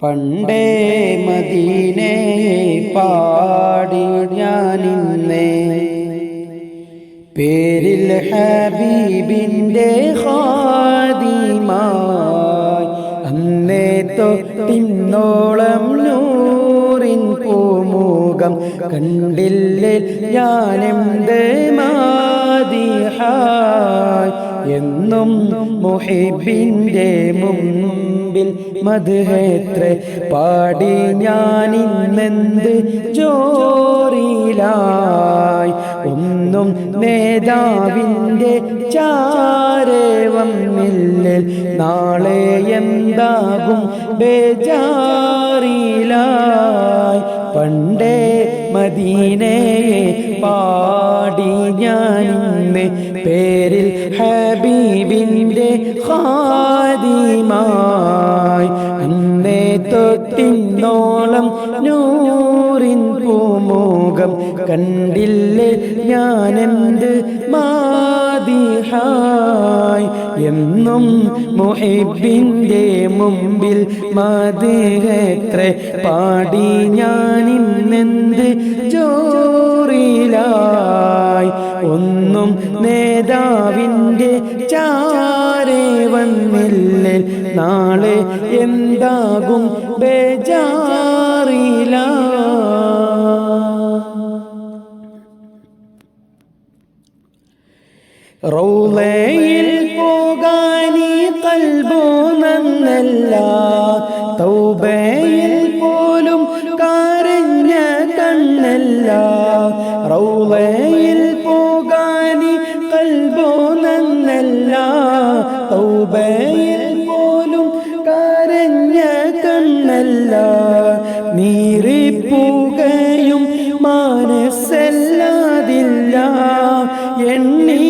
പണ്ടേ മദീനയെ പാടി ഞാനിന്നേ പേരിൽ ഹബീബിൻ്റെ ഖാദിമായി അന്നേ തൊട്ടിന്നോളം നൂറിൻ പൂമുഖം കണ്ടില്ലേ ഞാനെന്ത് മാദിഹായ് എന്നും മുഹിബിൻ്റെ മുമ്പിൽ മദ്ഹെത്ര പാടി ഞാനിന്നെന്ത് ജോറിലായി ഒന്നും നേതാവിൻ്റെ ചാരെ വന്നില്ലേ നാളെ എന്താകും ബേജാറിലായി പണ്ടേ മദീനയെ പാടി ഞാനിന്ന് പേരിൽ ഹബീബിൻ്റെ ഖാദിമായി അന്നേ തൊട്ടിന്നോളം നൂറിൻ പൂമുഖം കണ്ടില്ലേ ഞാനെന്ത് മാദിഹായ് എന്നും മുഹിബിൻ്റെ മുമ്പിൽ മദ്ഹെത്ര പാടി ഞാനിന്നെന്ത് ജോറിലായി ഒന്നും നേതാവിൻ്റെ ചാരെ വന്നില്ലേ നാളെ എന്താകും ബേജാറിലായി റൗളയിൽ പോകാനീ ഖൽബു നന്നല്ല തൗബയിൽ പോലും കരഞ്ഞ കണ്ണല്ല റൗളയിൽ പോകാനീ ഖൽബു നന്നല്ല തൗബയിൽ പോലും കരഞ്ഞ കണ്ണല്ല നീറിപ്പുകയും മനസ്സല്ലാതില്ല എണ്ണി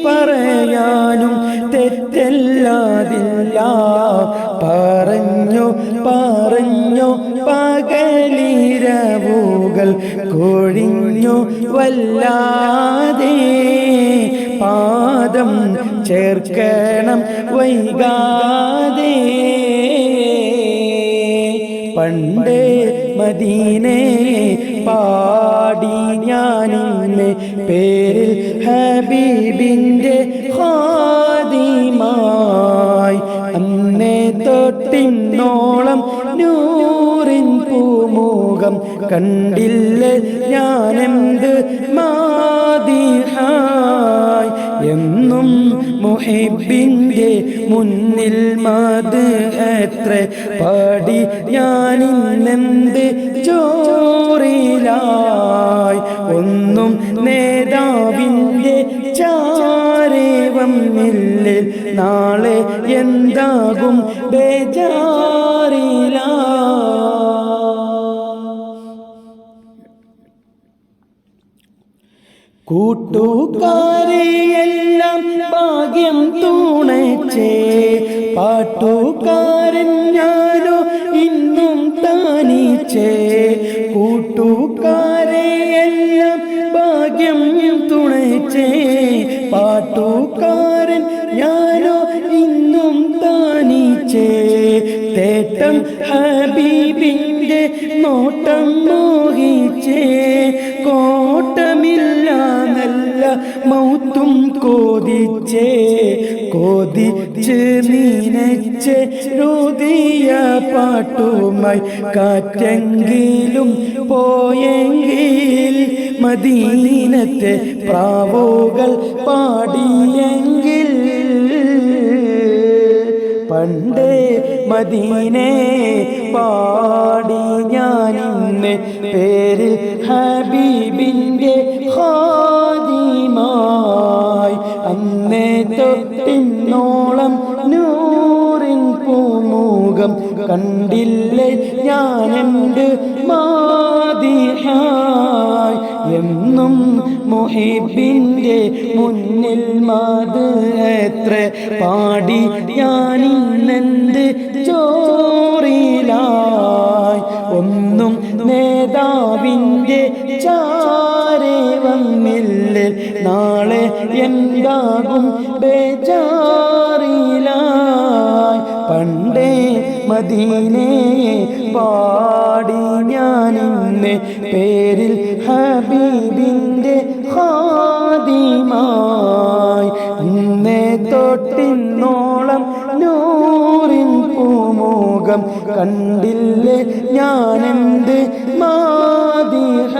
പറയാനും തെറ്റല്ലാതില്ല പറഞ്ഞു പറഞ്ഞു പകലിരവുകൾ കൊഴിഞ്ഞു വല്ലാതെ പാദം ചേർക്കണം വൈകാതെ പണ്ടേ മദീനയെ പാടി ഞാനിന്ന് പേരിൽ ഹബീബിൻ്റെ ഖാദിമായി അന്നേ തൊട്ടിന്നോളം നൂറിൻ പൂമുഖം കണ്ടില്ലേ ഞാനെന്ത് മാദിഹായ് എന്നും മുഹിബിൻ്റെ മുന്നിൽ മദ്ഹെത്ര പാടി ഞാനിന്നെന്ത് ജോറിലായി ഒന്നും നേതാവിൻ്റെ ചാരെ വന്നില്ലേ നാളെ എന്താകും ബേജാറിലായി കൂട്ടുകാരെയെല്ലാം ഭാഗ്യം തുണച്ചേ പാട്ടുകാരൻ ഞാനോ ഇന്നും താനിച്ചേ കൂട്ടുകാരെയെല്ലാം ഭാഗ്യം തുണച്ചേ പാട്ടുകാരൻ ഞാനോ ഇന്നും താനിച്ചേ തേട്ടം ഹബീബിൻ്റെ നോട്ടം മോഹിച്ചേ കോട്ടമില്ല നല്ല മൗത്തും കോതിച്ചേ കോതിച്ച് നീനച്ച് രുതിയ പാട്ടുമായി കാറ്റെങ്കിലും പോയെങ്കിൽ മദീനത്തെ പ്രാവുകൾ പാടിയെങ്കിൽ പണ്ടേ മദീനയെ പാടി ഞാനിന്ന് പേരിൽ ഹബീബിൻ്റെ ഖാദിമായി അന്നേ തൊട്ടിന്നോളം നൂറിൻ പൂമുഖം കണ്ടില്ലേ ഞാനെന്ത് മാദിഹായ് എന്നും മുഹിബിൻ്റെ മുന്നിൽ മദ്ഹെത്ര പാടി ഞാനിന്നെന്ത് ജോറിലായി ഒന്നും നേതാവിൻ്റെ ചാരെ വന്നില്ലേ നാളെ എന്താകും ബേജാറിലായി പണ്ടേ മദീനയെ പാടി ഞാനിന്ന് പേരിൽ ഹബീബിൻ്റെ ഖാദിമായി ഇന്നേ തൊട്ടിന്നോളം നൂറിൻ പൂമുഖം കണ്ടില്ലേ ഞാനെന്ത് മാദിഹ